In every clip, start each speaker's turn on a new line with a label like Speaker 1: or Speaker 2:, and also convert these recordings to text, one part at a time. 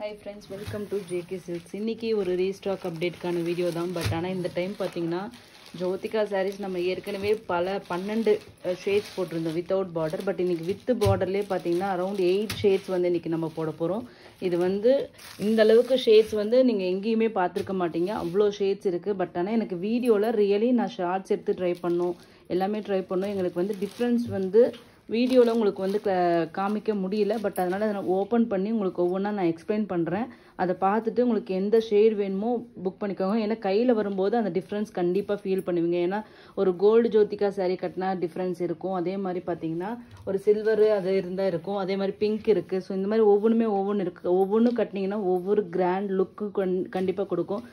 Speaker 1: Hi friends, welcome to JK Silks. இன்னைக்கு ஒரு restock அப்டேட்கான video தான். பட் ஆனால் இந்த டைம் பார்த்தீங்கன்னா ஜோதிகா சாரீஸ் நம்ம ஏற்கனவே 12 ஷேட்ஸ் போட்டிருந்தோம் வித்தவுட் பார்டர். பட் இன்னைக்கு வித் பார்டர்லேயே பார்த்தீங்கன்னா அரௌண்ட் 8 ஷேட்ஸ் வந்து இன்னைக்கு நம்ம போட போகிறோம். இது வந்து இந்த அளவுக்கு ஷேட்ஸ் வந்து நீங்கள் எங்கேயுமே பார்த்துருக்க மாட்டீங்க, அவ்வளோ ஷேட்ஸ் இருக்குது. பட் ஆனால் எனக்கு வீடியோவில் ரியலி நான் ஷார்ட்ஸ் எடுத்து ட்ரை பண்ணோம், எல்லாமே ட்ரை பண்ணோம். எங்களுக்கு வந்து டிஃப்ரென்ஸ் வந்து வீடியோவில் உங்களுக்கு வந்து காமிக்க முடியல. பட் அதனால் அதை நான் ஓப்பன் பண்ணி உங்களுக்கு ஒவ்வொன்றா நான் எக்ஸ்பிளைன் பண்ணுறேன். அதை பார்த்துட்டு உங்களுக்கு எந்த ஷேட் வேணுமோ புக் பண்ணிக்கோங்க. ஏன்னா கையில் வரும்போது அந்த டிஃப்ரென்ஸ் கண்டிப்பாக ஃபீல் பண்ணுவீங்க. ஏன்னா ஒரு கோல்டு ஜோதிகா சாரீ கட்டினா டிஃப்ரென்ஸ் இருக்கும், அதே மாதிரி பார்த்தீங்கன்னா ஒரு சில்வரு அது இருந்தால் இருக்கும், அதே மாதிரி பிங்க் இருக்குது. ஸோ இந்த மாதிரி ஒவ்வொன்று இருக்குது. ஒவ்வொன்றும் கட்டினீங்கன்னா ஒவ்வொரு கிராண்ட் லுக்கு கண்டிப்பாக கொடுக்கும்.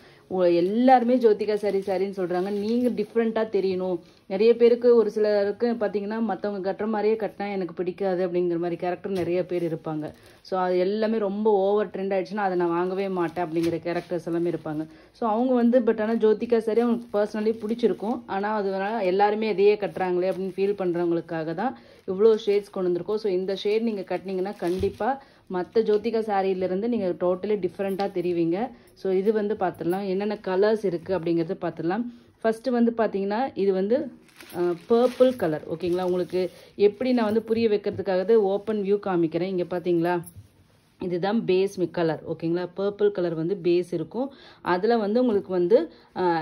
Speaker 1: எல்லாருமே ஜோதிகா சாரின்னு சொல்கிறாங்க, நீங்கள் டிஃப்ரெண்ட்டாக தெரியணும். நிறைய பேருக்கு ஒரு சிலருக்கு பார்த்தீங்கன்னா மற்றவங்க கட்டுற மாதிரியே கட்டினா எனக்கு பிடிக்காது அப்படிங்கிற மாதிரி கேரக்டர் நிறைய பேர் இருப்பாங்க. ஸோ அது எல்லாமே ரொம்ப ஓவர் ட்ரெண்ட் ஆகிடுச்சுன்னா அதை நான் வாங்கவே மாட்டேன் அப்படிங்கிற கேரக்டர்ஸ் எல்லாமே இருப்பாங்க. ஸோ அவங்க வந்து பட் ஆனால் ஜோதிகா சாரி அவங்களுக்கு பர்சனலி பிடிச்சிருக்கும், ஆனால் அது எல்லாருமே இதையே கட்டுறாங்களே அப்படின்னு ஃபீல் பண்ணுறவங்களுக்காக தான் இவ்வளோ ஷேட்ஸ் கொண்டு வந்திருக்கோம். ஸோ இந்த ஷேட் நீங்கள் கட்டினீங்கன்னா கண்டிப்பாக மற்ற ஜோதிகா சாரியிலேருந்து நீங்கள் டோட்டலி டிஃப்ரெண்ட்டாக தெரிவிங்க. ஸோ இது வந்து பார்த்துடலாம் என்னென்ன கலர்ஸ் இருக்குது அப்படிங்கிறத பார்த்துடலாம். ஃபஸ்ட்டு வந்து பார்த்தீங்கன்னா இது வந்து பர்பிள் கலர். ஓகேங்களா, உங்களுக்கு எப்படி நான் வந்து புரிய வைக்கிறதுக்காக ஓப்பன் வியூ காமிக்கிறேன். இங்கே பார்த்தீங்களா, இதுதான் பேஸ் கலர். ஓகேங்களா, பர்பிள் கலர் வந்து பேஸ் இருக்கும். அதில் வந்து உங்களுக்கு வந்து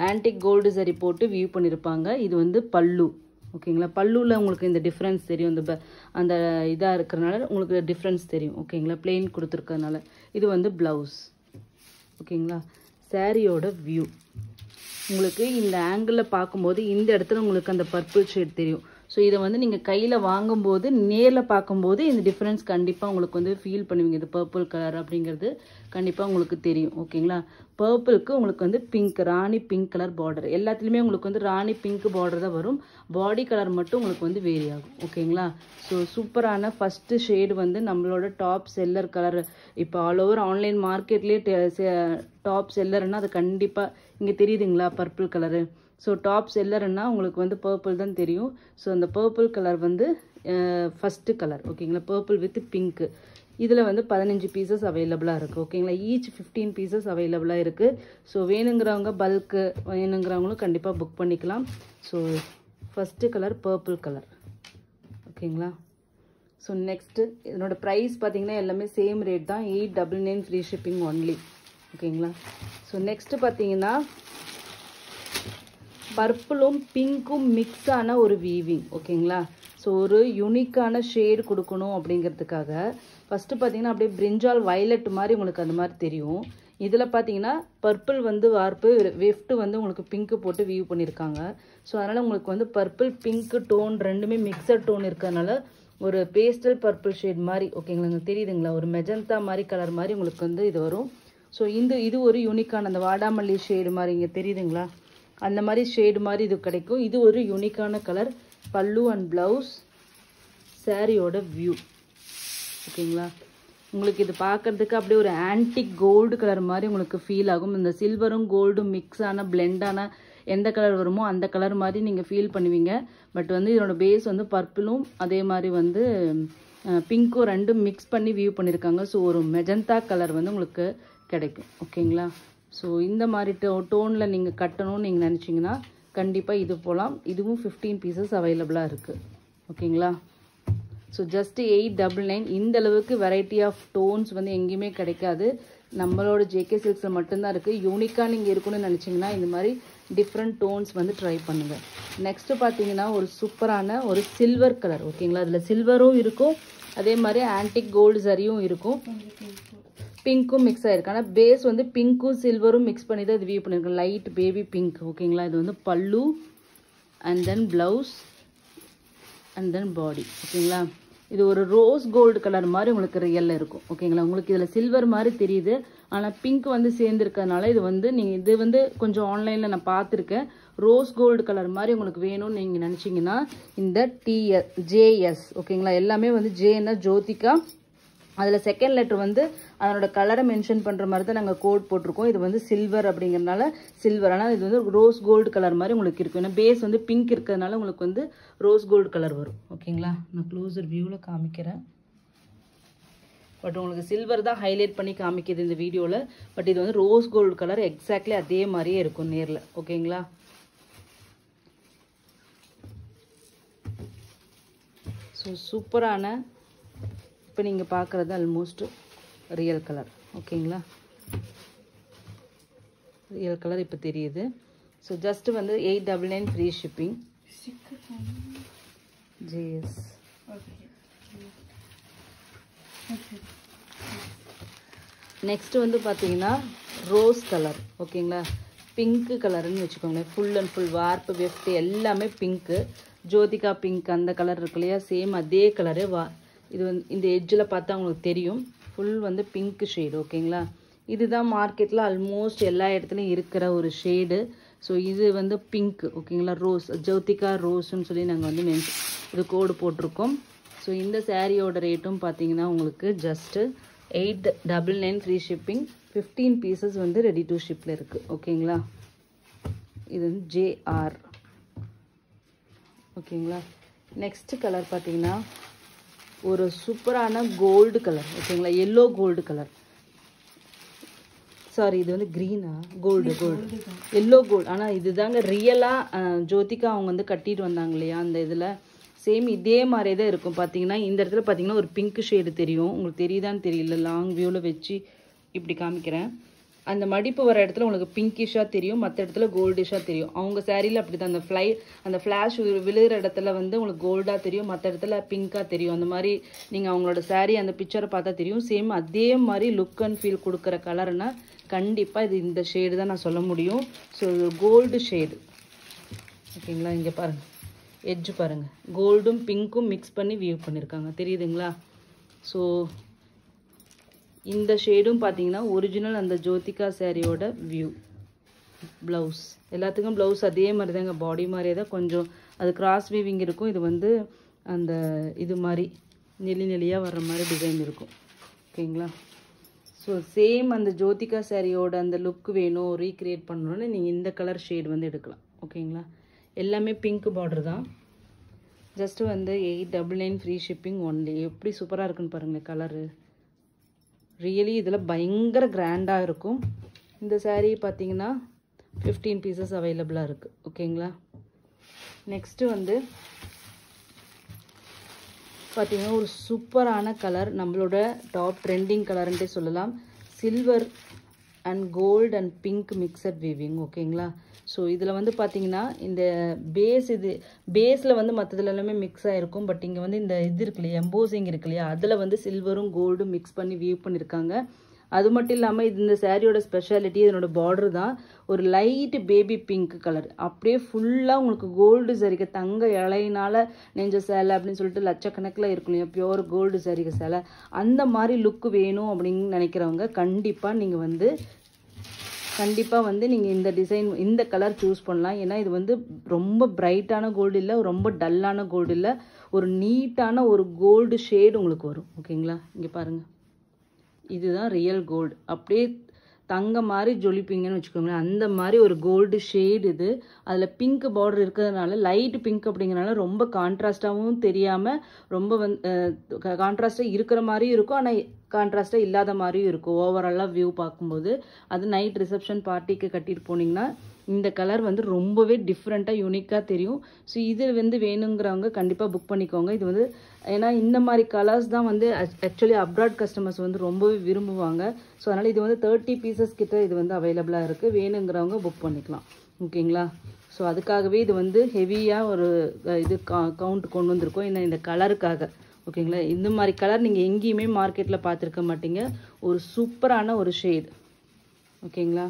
Speaker 1: ஆன்டிக் கோல்டு சரி போட்டு வியூ பண்ணியிருப்பாங்க. இது வந்து பல்லு. ஓகேங்களா, பல்லுவில் உங்களுக்கு இந்த டிஃப்ரென்ஸ் தெரியும், அந்த இதாக இருக்கிறனால உங்களுக்கு டிஃப்ரென்ஸ் தெரியும். ஓகேங்களா, பிளெயின் கொடுத்துருக்கறனால. இது வந்து ப்ளவுஸ். ஓகேங்களா, சாரியோட வியூ உங்களுக்கு இந்த ஆங்கிளில் பார்க்கும்போது இந்த இடத்துல உங்களுக்கு அந்த பர்பிள் ஷேட் தெரியும். ஸோ இதை வந்து நீங்கள் கையில் வாங்கும்போது நேரில் பார்க்கும்போது இந்த டிஃப்ரென்ஸ் கண்டிப்பாக உங்களுக்கு வந்து ஃபீல் பண்ணுவீங்க. இது பர்பிள் கலர் அப்படிங்கிறது கண்டிப்பாக உங்களுக்கு தெரியும். ஓகேங்களா, பர்பிளுக்கு உங்களுக்கு வந்து பிங்க், ராணி பிங்க் கலர் பார்டர். எல்லாத்துலேயுமே உங்களுக்கு வந்து ராணி பிங்க் பார்டர் தான் வரும். பாடி கலர் மட்டும் உங்களுக்கு வந்து வேரி ஆகும். ஓகேங்களா, ஸோ சூப்பரான ஃபஸ்ட்டு ஷேடு வந்து நம்மளோட டாப் செல்லர் கலர். இப்போ ஆல் ஓவர் ஆன்லைன் மார்க்கெட்லேயே டாப் செல்லர்னா அது கண்டிப்பாக இங்கே தெரியுதுங்களா பர்பிள் கலரு. ஸோ டாப் செல்லர்னா உங்களுக்கு வந்து பர்பிள் தான் தெரியும். ஸோ அந்த பர்பிள் கலர் வந்து ஃபஸ்ட்டு கலர். ஓகேங்களா, பர்பிள் வித் பிங்க்கு. இதில் வந்து 15 பீசஸ் அவைலபிளாக இருக்குது. ஓகேங்களா, ஈச் 15 பீசஸ் அவைலபிளாக இருக்குது. ஸோ வேணுங்கிறவங்க பல்க்கு வேணுங்கிறவங்களும் கண்டிப்பாக புக் பண்ணிக்கலாம். So first colour purple colour. ஓகேங்களா, ஸோ நெக்ஸ்ட்டு இதனோட ப்ரைஸ் பார்த்தீங்கன்னா எல்லாமே சேம் ரேட் தான், 899 ஃப்ரீ ஷிப்பிங் ஒன்லி. ஓகேங்களா, ஸோ நெக்ஸ்ட்டு பார்த்தீங்கன்னா பர்பிளும் பிங்க்கும் மிக்ஸ் ஆன ஒரு வீவிங். ஓகேங்களா, ஸோ ஒரு யூனிக்கான ஷேடு கொடுக்கணும் அப்படிங்கிறதுக்காக ஃபஸ்ட்டு பார்த்தீங்கன்னா அப்படியே பிரிஞ்சால் வயலட் மாதிரி உங்களுக்கு அந்த மாதிரி தெரியும். இதில் பார்த்தீங்கன்னா பர்பிள் வந்து வார்ப்பு, வெஃப்ட் வந்து உங்களுக்கு பிங்க்கு போட்டு வீவ் பண்ணியிருக்காங்க. ஸோ அதனால் உங்களுக்கு வந்து பர்பிள் பிங்க்கு டோன் ரெண்டுமே மிக்சட் டோன் இருக்கிறதுனால ஒரு பேஸ்டல் பர்பிள் ஷேட் மாதிரி. ஓகேங்களா, தெரியுதுங்களா, ஒரு மெஜந்தா மாதிரி கலர் மாதிரி உங்களுக்கு வந்து இது வரும். ஸோ இது ஒரு யூனிக்கான அந்த வாடாமல்லி ஷேடு மாதிரி இங்கே தெரியுதுங்களா, அந்த மாதிரி ஷேடு மாதிரி இது கிடைக்கும். இது ஒரு யூனிக்கான கலர். பல்லு அண்ட் ப்ளவுஸ், சாரியோட வியூ. ஓகேங்களா, உங்களுக்கு இது பார்க்குறதுக்கு அப்படியே ஒரு ஆன்டிக் கோல்டு கலர் மாதிரி உங்களுக்கு ஃபீல் ஆகும். இந்த சில்வரும் கோல்டும் மிக்ஸ் ஆன பிளெண்டான எந்த கலர் வருமோ அந்த கலர் மாதிரி நீங்கள் ஃபீல் பண்ணுவீங்க. பட் வந்து இதோட பேஸ் வந்து பர்பிளும் அதே மாதிரி வந்து பிங்க்கும் ரெண்டும் மிக்ஸ் பண்ணி வியூ பண்ணியிருக்காங்க. ஸோ ஒரு மெஜந்தா கலர் வந்து உங்களுக்கு கிடைக்கும். ஓகேங்களா, ஸோ இந்த மாதிரி டோனில் நீங்கள் கட்டணும்னு நீங்கள் நினச்சிங்கன்னா கண்டிப்பாக இது போகலாம். இதுவும் 15 பீசஸ் அவைலபிளாக இருக்குது. ஓகேங்களா, ஸோ ஜஸ்ட்டு 899. இந்த அளவுக்கு வெரைட்டி ஆஃப் டோன்ஸ் வந்து எங்கேயுமே கிடைக்காது, நம்மளோட ஜேகே சில்க்ஸில் மட்டும்தான் இருக்குது. யூனிக்காக நீங்கள் இருக்கணும்னு நினச்சிங்கன்னா இந்த மாதிரி டிஃப்ரெண்ட் டோன்ஸ் வந்து ட்ரை பண்ணுங்கள். நெக்ஸ்ட்டு பார்த்தீங்கன்னா ஒரு சூப்பரான ஒரு சில்வர் கலர். ஓகேங்களா, அதில் சில்வரும் இருக்கும், அதே மாதிரி ஆன்டிக் கோல்டு சரியும் இருக்கும், பிங்க்கும் மிக்ஸ் ஆகிருக்கு. ஆனால் பேஸ் வந்து பிங்க்கும் சில்வரும் மிக்ஸ் பண்ணி தான் இது வியூ பண்ணியிருக்கேன், லைட் பேபி பிங்க். ஓகேங்களா, இது வந்து pallu and then blouse and then body. ஓகேங்களா, இது ஒரு ரோஸ் கோல்டு கலர் மாதிரி உங்களுக்கு ரியலில் இருக்கும். ஓகேங்களா, உங்களுக்கு இதில் சில்வர் மாதிரி தெரியுது, ஆனால் பிங்க் வந்து சேர்ந்துருக்கிறதுனால இது வந்து நீங்கள் இது வந்து கொஞ்சம் ஆன்லைனில் நான் பார்த்துருக்கேன். ரோஸ் கோல்டு கலர் மாதிரி உங்களுக்கு வேணும்னு நீங்கள் நினச்சிங்கன்னா இந்த ஜேஎஸ். ஓகேங்களா, எல்லாமே வந்து ஜேன்னா ஜோதிகா, அதில் செகண்ட் லெட்டர் வந்து அதனோட கலரை மென்ஷன் பண்ணுற மாதிரி தான் நாங்கள் கோட் போட்டிருக்கோம். இது வந்து சில்வர் அப்படிங்கிறதுனால சில்வர், ஆனால் இது வந்து ரோஸ் கோல்டு கலர் மாதிரி உங்களுக்கு இருக்கும். ஏன்னா பேஸ் வந்து பிங்க் இருக்கிறதுனால உங்களுக்கு வந்து ரோஸ் கோல்டு கலர் வரும். ஓகேங்களா, நான் க்ளோசர் வியூவில் காமிக்கிறேன். பட் உங்களுக்கு சில்வர் தான் ஹைலைட் பண்ணி காமிக்குது இந்த வீடியோவில். பட் இது வந்து ரோஸ் கோல்டு கலர் எக்ஸாக்ட்லி அதே மாதிரியே இருக்கும் நேரில். ஓகேங்களா? ஸோ சூப்பரான, இப்போ நீங்கள் பார்க்குறது ஆல்மோஸ்ட் ரியல் கலர். ஓகேங்களா? ரியல் கலர் இப்போ தெரியுது. ஸோ ஜஸ்ட்டு வந்து 899 ஃப்ரீ ஷிப்பிங். ஜிஎஸ். நெக்ஸ்ட்டு வந்து பார்த்தீங்கன்னா ரோஸ் கலர். ஓகேங்களா? பிங்க்கு கலருன்னு வச்சுக்கோங்களேன். ஃபுல் அண்ட் ஃபுல் வார்ப்பு வெஃப்ட் எல்லாமே பிங்க்கு. ஜோதிகா பிங்க் அந்த கலர் இருக்கு இல்லையா, சேம் அதே கலரு. இது வந்து இந்த எட்ஜில் பார்த்தா உங்களுக்கு தெரியும், ஃபுல் வந்து பிங்க் ஷேடு. ஓகேங்களா? இதுதான் மார்க்கெட்டில் ஆல்மோஸ்ட் எல்லா இடத்துலையும் இருக்கிற ஒரு ஷேடு. ஸோ இது வந்து பிங்க். ஓகேங்களா? ரோஸ், ஜோதிகா ரோஸ்ன்னு சொல்லி நாங்கள் வந்து இது கோடு போட்டிருக்கோம். ஸோ இந்த சாரியோட ரேட்டும் பார்த்தீங்கன்னா உங்களுக்கு ஜஸ்ட்டு 899 ஃப்ரீ ஷிப்பிங். 15 பீசஸ் வந்து ரெடி டு ஷிப்பில் இருக்குது. ஓகேங்களா? இது வந்து JR. ஓகேங்களா? நெக்ஸ்ட் கலர் பார்த்தீங்கன்னா ஒரு சூப்பரான கோல்டு கலர். ஓகேங்களா? Yellow gold colour. சாரி, இது வந்து க்ரீனா கோல்டு எல்லோ கோல்டு. ஆனால் இதுதாங்க ரியலாக ஜோதிகா அவங்க வந்து கட்டிட்டு வந்தாங்க இல்லையா அந்த இதில், சேம் இதே மாதிரியே தான் இருக்கும். பார்த்தீங்கன்னா இந்த இடத்துல பார்த்தீங்கன்னா ஒரு பிங்க் ஷேடு தெரியும். உங்களுக்கு தெரியுதான்னு தெரியல, லாங் வியூவில் வச்சு இப்படி காமிக்கிறேன். அந்த மடிப்பு வர இடத்துல உங்களுக்கு பிங்கிஷாக தெரியும், மற்ற இடத்துல கோல்டிஷாக தெரியும். அவங்க சேரீயில் அப்படி தான் அந்த ஃப்ளாஷ் விழுகிற இடத்துல வந்து உங்களுக்கு கோல்டாக தெரியும், மற்ற இடத்துல பிங்காக தெரியும். அந்த மாதிரி நீங்கள் அவங்களோட சேரீ அந்த பிக்சரை பார்த்தா தெரியும். சேம் அதே மாதிரி லுக் அண்ட் ஃபீல் கொடுக்குற கலர்னா கண்டிப்பாக இது இந்த ஷேடு தான் நான் சொல்ல முடியும். So gold shade. ஓகேங்களா? இங்கே பாருங்கள், எட்ஜு பாருங்கள், கோல்டும் பிங்க்கும் மிக்ஸ் பண்ணி வியூ பண்ணியிருக்காங்க. தெரியுதுங்களா? ஸோ இந்த ஷேடும் பார்த்தீங்கன்னா ஒரிஜினல் அந்த ஜோதிகா சாரியோட வியூ. ப்ளவுஸ் எல்லாத்துக்கும் ப்ளவுஸ் அதே மாதிரி தாங்க, பாடி மாதிரியே தான், கொஞ்சம் அது கிராஸ் வீவிங் இருக்கும். இது வந்து அந்த இது மாதிரி நெளியாக வர்ற மாதிரி டிசைன் இருக்கும். ஓகேங்களா? ஸோ சேம் அந்த ஜோதிகா சாரியோட அந்த லுக் வேணும், ரீக்ரியேட் பண்ணணுன்னு நீங்கள் இந்த கலர் ஷேட் வந்து எடுக்கலாம். ஓகேங்களா? எல்லாமே பிங்க் பார்டர் தான். ஜஸ்ட்டு வந்து 899 ஃப்ரீ ஷிப்பிங் ஒன்லி. எப்படி சூப்பராக இருக்குன்னு பாருங்கள் கலரு. ரியலி இதில் பயங்கர கிராண்டாக இருக்கும். இந்த சாரீ பார்த்தீங்கன்னா 15 பீசஸ் அவைலபிளாக இருக்குது. ஓகேங்களா? நெக்ஸ்ட்டு வந்து பார்த்தீங்கன்னா ஒரு சூப்பரான கலர், நம்மளோட டாப் ட்ரெண்டிங் கலர்ன்ட்டே சொல்லலாம். Silver and gold and pink mixed weaving. ஓகேங்களா? ஸோ இதில் வந்து பார்த்தீங்கன்னா இந்த பேஸில் வந்து மற்றதுல எல்லாமே மிக்ஸ் ஆகிருக்கும். பட் இங்கே வந்து இந்த இது இருக்கு இல்லையா, எம்போசிங் இருக்கு இல்லையா, அதில் வந்து சில்வரும் கோல்டும் மிக்ஸ் பண்ணி வியூ பண்ணியிருக்காங்க. அது மட்டும் இல்லாமல் இந்த சாரியோட ஸ்பெஷாலிட்டி இதனோட பார்டர் தான். ஒரு லைட் பேபி பிங்க் கலர், அப்படியே ஃபுல்லாக உங்களுக்கு கோல்டு சரிகை தங்க இலையினால நெஞ்ச சேலை அப்படின்னு சொல்லிட்டு லட்சக்கணக்கில் இருக்கும் இல்லையா, பியோர் கோல்டு சரிகை சேலை. அந்த மாதிரி லுக் வேணும் அப்படின்னு நினைக்கிறவங்க கண்டிப்பாக வந்து நீங்கள் இந்த டிசைன் இந்த கலர் சூஸ் பண்ணலாம். ஏன்னா இது வந்து ரொம்ப பிரைட்டான கோல்டு இல்லை, ரொம்ப டல்லான கோல்டு இல்லை, ஒரு நீட்டான ஒரு கோல்டு ஷேடு உங்களுக்கு வரும். ஓகேங்களா? இங்கே பாருங்கள், இதுதான் ரியல் கோல்டு. அப்படியே தங்க மாதிரி ஜொலிப்பீங்கன்னு வச்சுக்கோங்களேன், அந்த மாதிரி ஒரு கோல்டு ஷேடு இது. அதில் பிங்க் பார்டர் இருக்கிறதுனால, லைட் பிங்க் அப்படிங்கிறனால ரொம்ப கான்ட்ராஸ்டாகவும் தெரியாமல் ரொம்ப கான்ட்ராஸ்டாக இருக்கிற மாதிரியும் இருக்கும், ஆனால் கான்ட்ராஸ்டாக இல்லாத மாதிரியும் இருக்கும். ஓவராலாக வியூ பார்க்கும்போது அது நைட் ரிசப்ஷன் பார்ட்டிக்கு கட்டிட்டு போனீங்கன்னா இந்த கலர் வந்து ரொம்பவே டிஃப்ரெண்ட்டாக யூனிக்காக தெரியும். ஸோ இது வந்து வேணுங்கிறவங்க கண்டிப்பாக புக் பண்ணிக்கோங்க. இது வந்து ஏன்னா இந்த மாதிரி கலர்ஸ் தான் வந்து ஆக்சுவலி அப்ராட் கஸ்டமர்ஸ் வந்து ரொம்பவே விரும்புவாங்க. ஸோ அதனால் இது வந்து 30 பீசஸ் கிட்ட இது வந்து அவைலபிளாக இருக்குது. வேணுங்கிறவங்க புக் பண்ணிக்கலாம். ஓகேங்களா? ஸோ அதுக்காகவே இது வந்து ஹெவியாக ஒரு இது கவுண்ட் கொண்டு வந்திருக்கோம், ஏன்னா இந்த கலருக்காக. ஓகேங்களா? இந்த மாதிரி கலர் நீங்கள் எங்கேயுமே மார்க்கெட்டில் பார்த்துருக்க மாட்டீங்க. ஒரு சூப்பரான ஒரு ஷேட். ஓகேங்களா?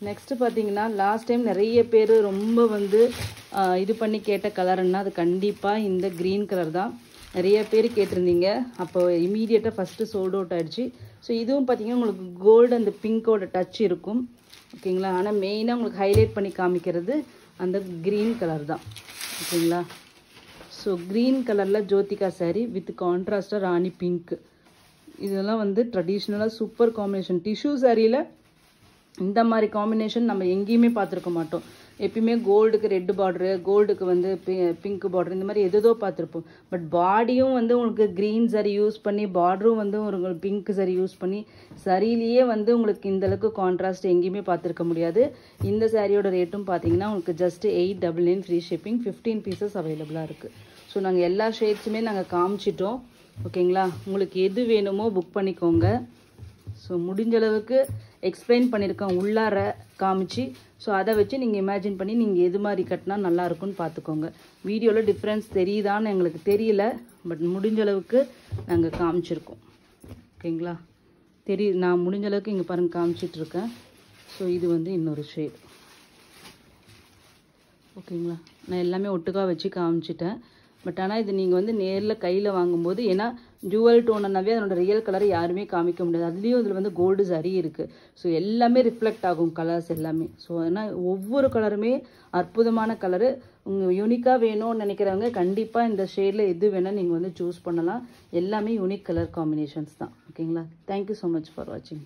Speaker 1: நெக்ஸ்ட்டு பார்த்தீங்கன்னா லாஸ்ட் டைம் நிறைய பேர் ரொம்ப வந்து இது பண்ணி கேட்ட கலர்னா அது கண்டிப்பாக இந்த க்ரீன் கலர் தான். நிறைய பேர் கேட்டிருந்தீங்க, அப்போ இமீடியட்டாக ஃபஸ்ட்டு சோல்ட் அவுட் ஆகிடுச்சு. ஸோ இதுவும் பார்த்தீங்கன்னா உங்களுக்கு கோல்டு அந்த பிங்கோட டச் இருக்கும். ஓகேங்களா? ஆனால் மெயினாக உங்களுக்கு ஹைலைட் பண்ணி காமிக்கிறது அந்த க்ரீன் கலர் தான். ஓகேங்களா? ஸோ க்ரீன் கலரில் ஜோதிகா சாரீ வித் கான்ட்ராஸ்டாக ராணி பிங்க். இதெல்லாம் வந்து ட்ரெடிஷ்னலாக சூப்பர் காம்பினேஷன். டிஷ்யூ சாரியில் இந்த மாதிரி காம்பினேஷன் நம்ம எங்கேயுமே பார்த்துருக்க மாட்டோம். எப்பயுமே கோல்டுக்கு ரெட் பார்டரு, கோல்டுக்கு வந்து பிங்க் பார்டர், இந்த மாதிரி எதோ பார்த்துருப்போம். பட் பாடியும் வந்து உங்களுக்கு க்ரீன் சரி யூஸ் பண்ணி, பார்டரும் வந்து உங்களுக்கு பிங்க் சரி யூஸ் பண்ணி, சரியிலேயே வந்து உங்களுக்கு இந்தளவுக்கு கான்ட்ராஸ்ட் எங்கேயுமே பார்த்துருக்க முடியாது. இந்த சாரியோட ரேட்டும் பார்த்தீங்கன்னா உங்களுக்கு ஜஸ்ட் 899 ஃப்ரீ ஷிப்பிங். 15 பீசஸ் அவைலபிளாக இருக்குது. ஸோ நாங்கள் எல்லா ஷேட்ஸுமே நாங்கள் காமிச்சிட்டோம். ஓகேங்களா? உங்களுக்கு எது வேணுமோ புக் பண்ணிக்கோங்க. ஸோ முடிஞ்ச அளவுக்கு எக்ஸ்பிளைன் பண்ணியிருக்கேன் உள்ளார காமிச்சு. ஸோ அதை வச்சு நீங்கள் இமேஜின் பண்ணி நீங்கள் எது மாதிரி கட்டினா நல்லாயிருக்குன்னு பார்த்துக்கோங்க. வீடியோவில் டிஃப்ரென்ஸ் தெரியுதான்னு எங்களுக்கு தெரியல, பட் முடிஞ்ச அளவுக்கு நாங்கள் காமிச்சிருக்கோம். ஓகேங்களா? நான் முடிஞ்ச அளவுக்கு இங்கே பாருங்கள் காமிச்சிட்ருக்கேன். ஸோ இது வந்து இன்னொரு ஷேட். ஓகேங்களா? நான் எல்லாமே ஒட்டுக்காக வச்சு காமிச்சிட்டேன். பட் ஆனால் இது நீங்கள் வந்து நேரில் கையில் வாங்கும்போது, ஏன்னா ஜுவல் டோனாவே அதனோட ரியல் கலரை யாருமே காமிக்க முடியாது. அதுலேயும் இதில் வந்து கோல்டு சரி இருக்குது. ஸோ எல்லாமே ரிஃப்ளெக்ட் ஆகும் கலர்ஸ் எல்லாமே. ஸோ அதனால் ஒவ்வொரு கலருமே அற்புதமான கலரு. உங்கள் யூனிக்காக வேணும்னு நினைக்கிறவங்க கண்டிப்பாக இந்த ஷேடில் எது வேணால் நீங்கள் வந்து சூஸ் பண்ணலாம். எல்லாமே யூனிக் கலர் காம்பினேஷன்ஸ் தான். ஓகேங்களா? தேங்க்யூ ஸோ மச் ஃபார் வாட்சிங்.